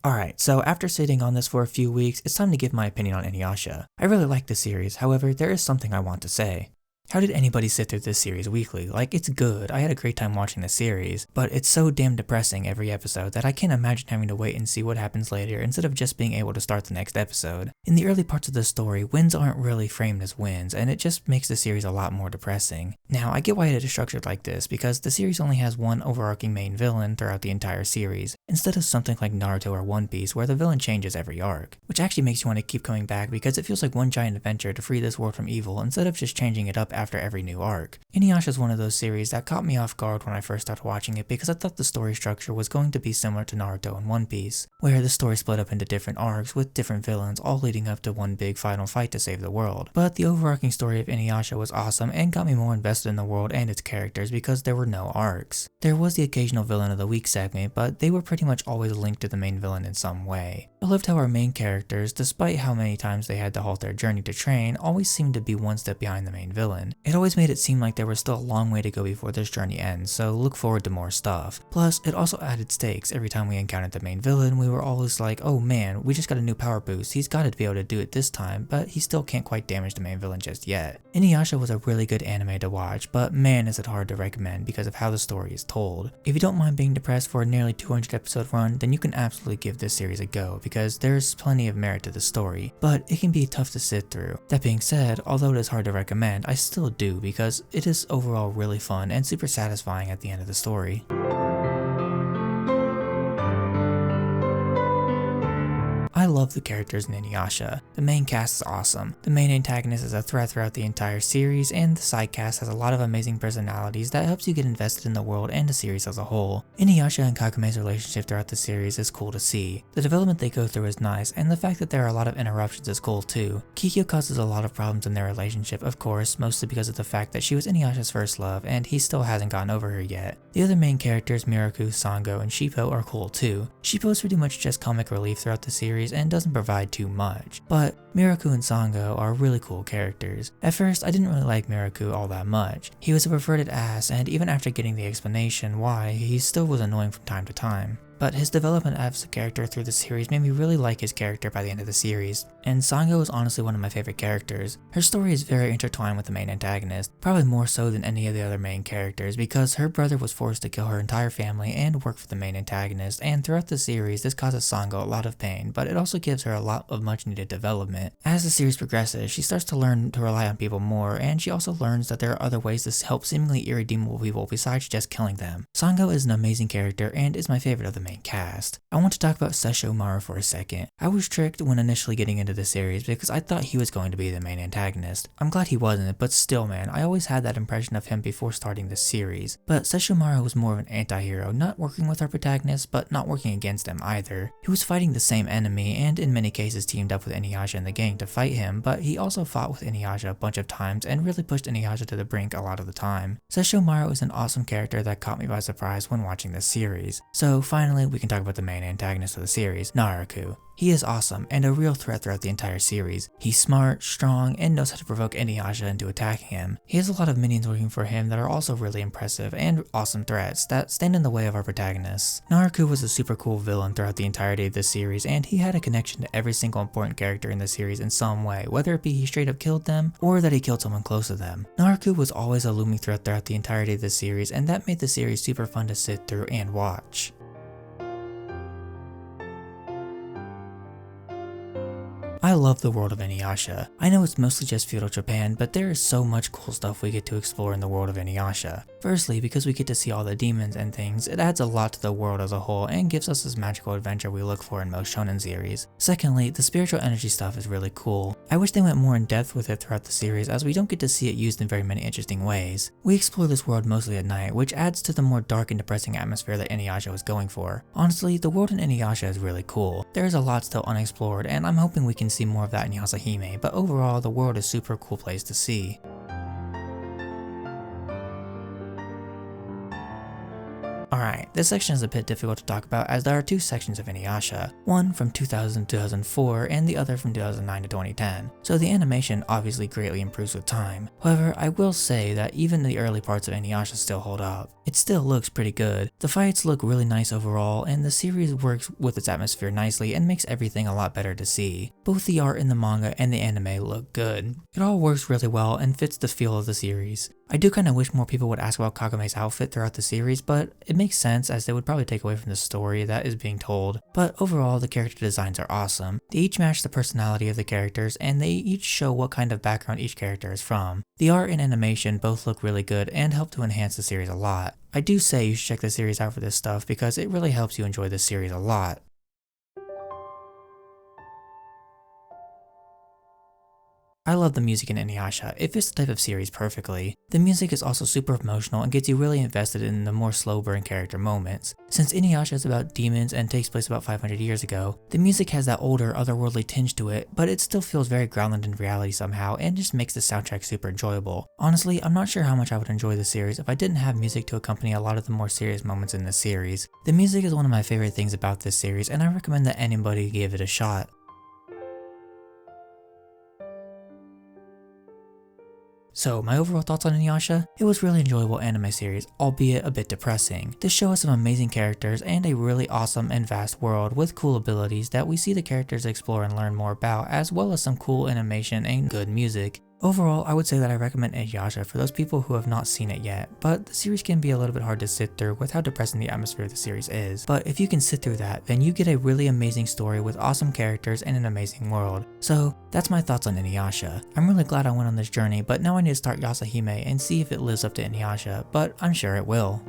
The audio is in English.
Alright, so after sitting on this for a few weeks, it's time to give my opinion on Inuyasha. I really like the series, however, there is something I want to say. How did anybody sit through this series weekly? Like, it's good, I had a great time watching the series, but it's so damn depressing every episode that I can't imagine having to wait and see what happens later instead of just being able to start the next episode. In the early parts of the story, wins aren't really framed as wins, and it just makes the series a lot more depressing. Now, I get why it is structured like this, because the series only has one overarching main villain throughout the entire series, instead of something like Naruto or One Piece where the villain changes every arc, which actually makes you want to keep coming back because it feels like one giant adventure to free this world from evil instead of just changing it up after every new arc. Inuyasha is one of those series that caught me off guard when I first started watching it because I thought the story structure was going to be similar to Naruto and One Piece, where the story split up into different arcs with different villains all leading up to one big final fight to save the world. But the overarching story of Inuyasha was awesome and got me more invested in the world and its characters because there were no arcs. There was the occasional villain of the week segment, but they were pretty much always linked to the main villain in some way. I loved how our main characters, despite how many times they had to halt their journey to train, always seemed to be one step behind the main villain. It always made it seem like there was still a long way to go before this journey ends, so look forward to more stuff. Plus, it also added stakes. Every time we encountered the main villain, we were always like, oh man, we just got a new power boost, he's got to be able to do it this time, but he still can't quite damage the main villain just yet. Inuyasha was a really good anime to watch, but man is it hard to recommend because of how the story is told. If you don't mind being depressed for a nearly 200 episode run, then you can absolutely give this series a go because there's plenty of merit to the story, but it can be tough to sit through. That being said, although it is hard to recommend, I still do because it is overall really fun and super satisfying at the end of the story. I love the characters in Inuyasha. The main cast is awesome, the main antagonist is a threat throughout the entire series, and the side cast has a lot of amazing personalities that helps you get invested in the world and the series as a whole. Inuyasha and Kakume's relationship throughout the series is cool to see. The development they go through is nice, and the fact that there are a lot of interruptions is cool too. Kikyo causes a lot of problems in their relationship, of course, mostly because of the fact that she was Inuyasha's first love, and he still hasn't gotten over her yet. The other main characters, Miraku, Sango, and Shippo are cool too. Shippo is pretty much just comic relief throughout the series and doesn't provide too much, but Miraku and Sango are really cool characters. At first, I didn't really like Miraku all that much. He was a perverted ass, and even after getting the explanation why, he still was annoying from time to time. But his development as a character through the series made me really like his character by the end of the series, and Sango is honestly one of my favorite characters. Her story is very intertwined with the main antagonist, probably more so than any of the other main characters because her brother was forced to kill her entire family and work for the main antagonist, and throughout the series this causes Sango a lot of pain, but it also gives her a lot of much needed development. As the series progresses, she starts to learn to rely on people more, and she also learns that there are other ways to help seemingly irredeemable people besides just killing them. Sango is an amazing character and is my favorite of the main cast. I want to talk about Sessho Maru for a second. I was tricked when initially getting into the series because I thought he was going to be the main antagonist. I'm glad he wasn't, but still man, I always had that impression of him before starting this series. But Sessho Maru was more of an anti-hero, not working with our protagonist, but not working against him either. He was fighting the same enemy and in many cases teamed up with Inuyasha and the gang to fight him, but he also fought with Inuyasha a bunch of times and really pushed Inuyasha to the brink a lot of the time. Sessho Maru is an awesome character that caught me by surprise when watching this series. So finally, we can talk about the main antagonist of the series, Naruto. He is awesome and a real threat throughout the entire series. He's smart, strong, and knows how to provoke Inuyasha into attacking him. He has a lot of minions working for him that are also really impressive and awesome threats that stand in the way of our protagonists. Naruto was a super cool villain throughout the entirety of the series, and he had a connection to every single important character in the series in some way, whether it be he straight up killed them or that he killed someone close to them. Naruto was always a looming threat throughout the entirety of the series, and that made the series super fun to sit through and watch. I love the world of Inuyasha. I know it's mostly just feudal Japan, but there is so much cool stuff we get to explore in the world of Inuyasha. Firstly, because we get to see all the demons and things, it adds a lot to the world as a whole and gives us this magical adventure we look for in most shonen series. Secondly, the spiritual energy stuff is really cool. I wish they went more in depth with it throughout the series as we don't get to see it used in very many interesting ways. We explore this world mostly at night, which adds to the more dark and depressing atmosphere that Inuyasha was going for. Honestly, the world in Inuyasha is really cool. There is a lot still unexplored, and I'm hoping we can see more of that in Yasahime, but overall the world is a super cool place to see. Alright, This section is a bit difficult to talk about as there are two sections of Inuyasha, one from 2000 to 2004 and the other from 2009 to 2010, so the animation obviously greatly improves with time. However, I will say that even the early parts of Inuyasha still hold up. It still looks pretty good, the fights look really nice overall, and the series works with its atmosphere nicely and makes everything a lot better to see. Both the art in the manga and the anime look good. It all works really well and fits the feel of the series. I do kinda wish more people would ask about Kagame's outfit throughout the series, but it makes sense as they would probably take away from the story that is being told. But overall, the character designs are awesome. They each match the personality of the characters, and they each show what kind of background each character is from. The art and animation both look really good and help to enhance the series a lot. I do say you should check the series out for this stuff because it really helps you enjoy the series a lot. I love the music in Inuyasha. It fits the type of series perfectly. The music is also super emotional and gets you really invested in the more slow burn character moments. Since Inuyasha is about demons and takes place about 500 years ago, the music has that older, otherworldly tinge to it, but it still feels very grounded in reality somehow and just makes the soundtrack super enjoyable. Honestly, I'm not sure how much I would enjoy the series if I didn't have music to accompany a lot of the more serious moments in the series. The music is one of my favorite things about this series, and I recommend that anybody give it a shot. So my overall thoughts on Inuyasha? It was really enjoyable anime series, albeit a bit depressing. This show has some amazing characters and a really awesome and vast world with cool abilities that we see the characters explore and learn more about, as well as some cool animation and good music. Overall, I would say that I recommend Inuyasha for those people who have not seen it yet, but the series can be a little bit hard to sit through with how depressing the atmosphere of the series is. But if you can sit through that, then you get a really amazing story with awesome characters and an amazing world. So that's my thoughts on Inuyasha. I'm really glad I went on this journey, but now I need to start Yasahime and see if it lives up to Inuyasha, but I'm sure it will.